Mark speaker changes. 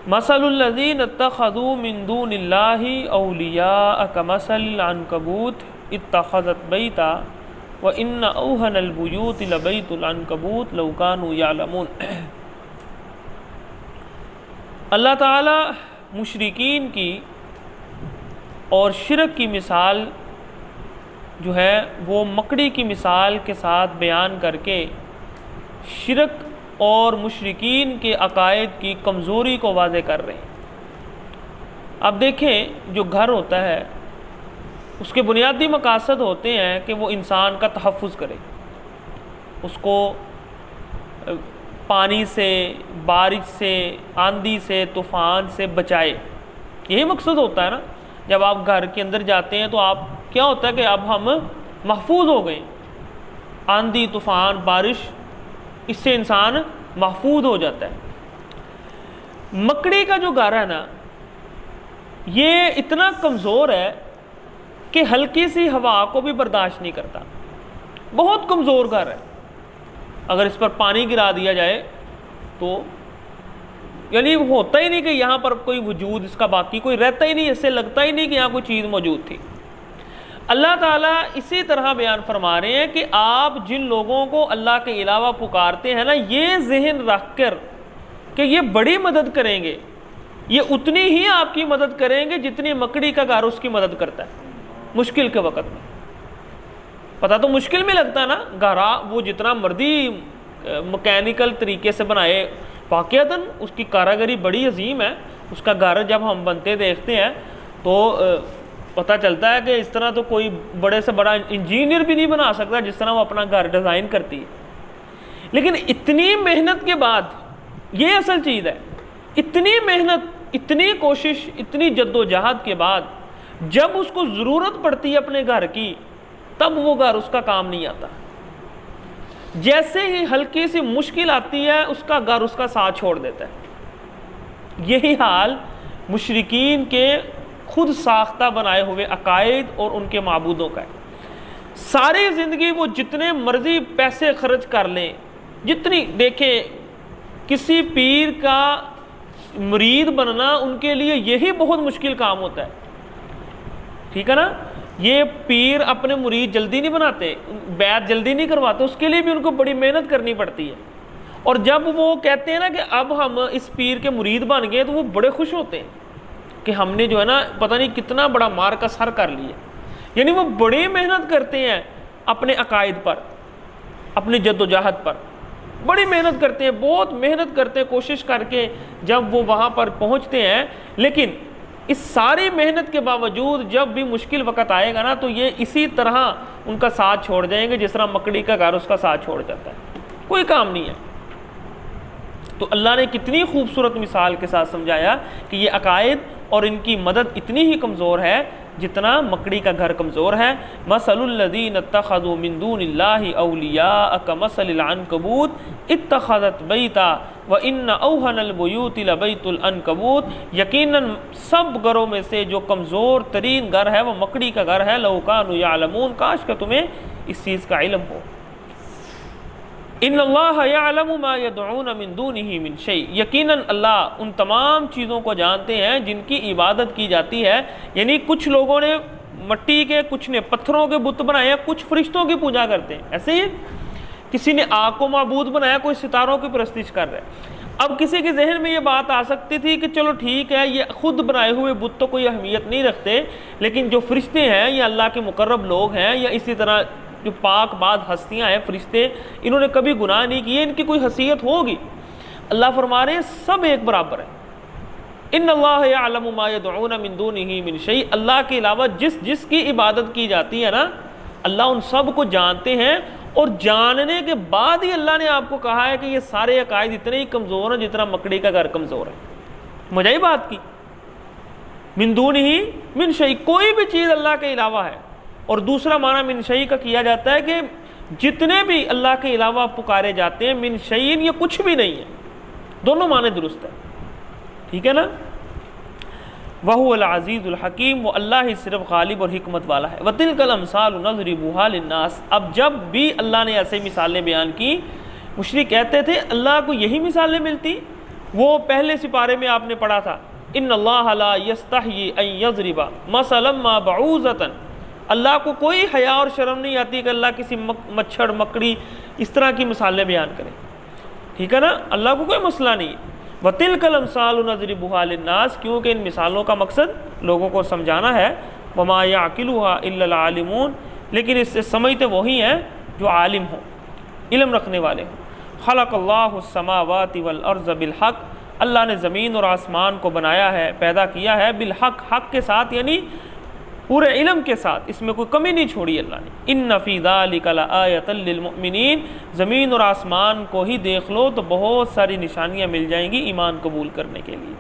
Speaker 1: मसलुल्लज़ीन इत्तख़ज़ू मिन दूनिल्लाहि औलिया कमसलिल अन्कबूत इत्तख़ज़त बैता व इन्न औहनल बुयूति लबैतुल अन्कबूत लौ कानू यअलमून। अल्लाह ताला मुशरिकीन की और शिरक की मिसाल जो है वो मकड़ी की मिसाल के साथ बयान करके शिरक और मुशरिकीन के अकायद की कमज़ोरी को वाज़े कर रहे हैं। अब देखें, जो घर होता है उसके बुनियादी मकासद होते हैं कि वो इंसान का तहफ़्फ़ुज़ करे, उसको पानी से, बारिश से, आंधी से, तूफ़ान से बचाए। यही मकसद होता है ना। जब आप घर के अंदर जाते हैं तो आप क्या होता है कि अब हम महफूज हो गए, आंधी, तूफ़ान, बारिश, इससे इंसान महफूज हो जाता है। मकड़ी का जो घर है ना, ये इतना कमज़ोर है कि हल्की सी हवा को भी बर्दाश्त नहीं करता। बहुत कमज़ोर घर है। अगर इस पर पानी गिरा दिया जाए तो यानी होता ही नहीं कि यहाँ पर कोई वजूद इसका बाकी कोई रहता ही नहीं, इससे लगता ही नहीं कि यहाँ कोई चीज़ मौजूद थी। अल्लाह ताला इसी तरह बयान फरमा रहे हैं कि आप जिन लोगों को अल्लाह के अलावा पुकारते हैं ना, ये जहन रख कर कि ये बड़ी मदद करेंगे, ये उतनी ही आपकी मदद करेंगे जितनी मकड़ी का घर उसकी मदद करता है मुश्किल के वक़्त में। पता तो मुश्किल में लगता है ना, घरा वो जितना मर्जी मैकेनिकल तरीके से बनाए, वाक़ियतन उसकी कारागरी बड़ी अजीम है। उसका घर जब हम बनते देखते हैं तो पता चलता है कि इस तरह तो कोई बड़े से बड़ा इंजीनियर भी नहीं बना सकता जिस तरह वो अपना घर डिज़ाइन करती है। लेकिन इतनी मेहनत के बाद, ये असल चीज़ है, इतनी मेहनत, इतनी कोशिश, इतनी जद्दोजहद के बाद जब उसको ज़रूरत पड़ती है अपने घर की, तब वो घर उसका काम नहीं आता। जैसे ही हल्की सी मुश्किल आती है, उसका घर उसका साथ छोड़ देता है। यही हाल मुशरिकीन के खुद साख्ता बनाए हुए अकायद और उनके माबूदों का है। सारी ज़िंदगी वो जितने मर्जी पैसे खर्च कर लें, जितनी देखें, किसी पीर का मुरीद बनना उनके लिए यही बहुत मुश्किल काम होता है, ठीक है ना। ये पीर अपने मुरीद जल्दी नहीं बनाते, बैत जल्दी नहीं करवाते, उसके लिए भी उनको बड़ी मेहनत करनी पड़ती है। और जब वो कहते हैं ना कि अब हम इस पीर के मुरीद बन गए, तो वो बड़े खुश होते हैं कि हमने जो है ना पता नहीं कितना बड़ा मार का सर कर लिया। यानी वो बड़ी मेहनत करते हैं अपने अकायद पर, अपनी जद्दोजहद पर बड़ी मेहनत करते हैं, बहुत मेहनत करते हैं, कोशिश करके जब वो वहाँ पर पहुँचते हैं। लेकिन इस सारी मेहनत के बावजूद जब भी मुश्किल वक़्त आएगा ना, तो ये इसी तरह उनका साथ छोड़ जाएंगे जिस तरह मकड़ी का घर उसका साथ छोड़ जाता है, कोई काम नहीं है। तो अल्लाह ने कितनी खूबसूरत मिसाल के साथ समझाया कि ये अकायद और इनकी मदद इतनी ही कमज़ोर है जितना मकड़ी का घर कमज़ोर है। मसलुल्लज़ीन इत्तख़ज़ू मिन दूनिल्लाहि औलिया कमसलिल अन्कबूत इत्तख़ज़त बैता व इन्न औहनल बुयूति लबैतुल अन्कबूत। यकीनन सब घरों में से जो कमज़ोर तरीन घर है वो मकड़ी का घर है। लौ कानू यअलमून, काश का तुम्हें इस चीज़ का इल्म हो। इन्नल्लाह यअलमु मा यदऊन मिन दूनिही मिन शै, यकीनन अल्लाह उन तमाम चीज़ों को जानते हैं जिनकी इबादत की जाती है। यानी कुछ लोगों ने मट्टी के, कुछ ने पत्थरों के बुत बनाए, कुछ फरिश्तों की पूजा करते हैं। ऐसे ही किसी ने आग को माबूद बनाया, कोई सितारों की परस्तिश कर रहे हैं। अब किसी के जहन में ये बात आ सकती थी कि चलो ठीक है, ये खुद बनाए हुए बुत तो कोई अहमियत नहीं रखते, लेकिन जो फरिश्ते हैं या अल्लाह के मुकर्रब लोग हैं या इसी तरह जो पाक बाद हस्तियाँ हैं फरिश्ते, इन्होंने कभी गुनाह नहीं किए, इनकी कोई हैसियत होगी। अल्लाह फरमा रहे हैं सब एक बराबर है। इन्नल्लाह यअलमु मा यदऊन मिन दूनिही मिन शै, अल्लाह के अलावा जिस जिसकी इबादत की जाती है ना, अल्लाह उन सब को जानते हैं। और जानने के बाद ही अल्लाह ने आपको कहा है कि ये सारे अकायद इतने ही कमज़ोर हैं जितना मकड़ी का घर कमज़ोर है। मुझे ही बात की, मिन दूनिही मिन शै, कोई भी चीज़ अल्लाह के अलावा है। और दूसरा माना मिन शै का किया जाता है कि जितने भी अल्लाह के अलावा पुकारे जाते हैं, मिन शैइन ये कुछ भी नहीं है, दोनों माने दुरुस्त है, ठीक है ना। वहुवल अज़ीज़ुल हकीम, वो अल्लाह ही सिर्फ गालिब और हिकमत वाला है। वतिलकल अमसालु नज़रिबुहा लिन्नास, अब जब भी अल्लाह ने ऐसे मिसालें बयान की, मुशरिक कहते थे अल्लाह को यही मिसालें मिलती, वो पहले सिपारे में आपने पढ़ा था, इन्नल्लाह ला यस्तही अन यज़रिबा मसलन मा बऊज़तन, अल्लाह को कोई हया और शर्म नहीं आती कि अल्लाह किसी मच्छर मकड़ी इस तरह की मिसालें बयान करे, ठीक है ना, अल्लाह को कोई मसला नहीं है। वतिलकल अमसालु नज़रिबुहा लिन्नास, क्योंकि इन मिसालों का मकसद लोगों को समझाना है। वमा याकिलुहा इल्लल आलिमून, लेकिन इससे समझते वही हैं जो आलिम हो, इल्म रखने वाले हों। खलक़ल्लाहु समावाति वल अर्ज़ बिल हक़, अल्लाह ने ज़मीन और आसमान को बनाया है, पैदा किया है, बिल हक़, हक़ के साथ, यानी पूरे इल्म के साथ, इसमें कोई कमी नहीं छोड़ी अल्लाह ने। इन्न फ़ी ज़ालिका लआयतन लिलमुमिनीन, ज़मीन और आसमान को ही देख लो तो बहुत सारी निशानियाँ मिल जाएंगी ईमान कबूल करने के लिए।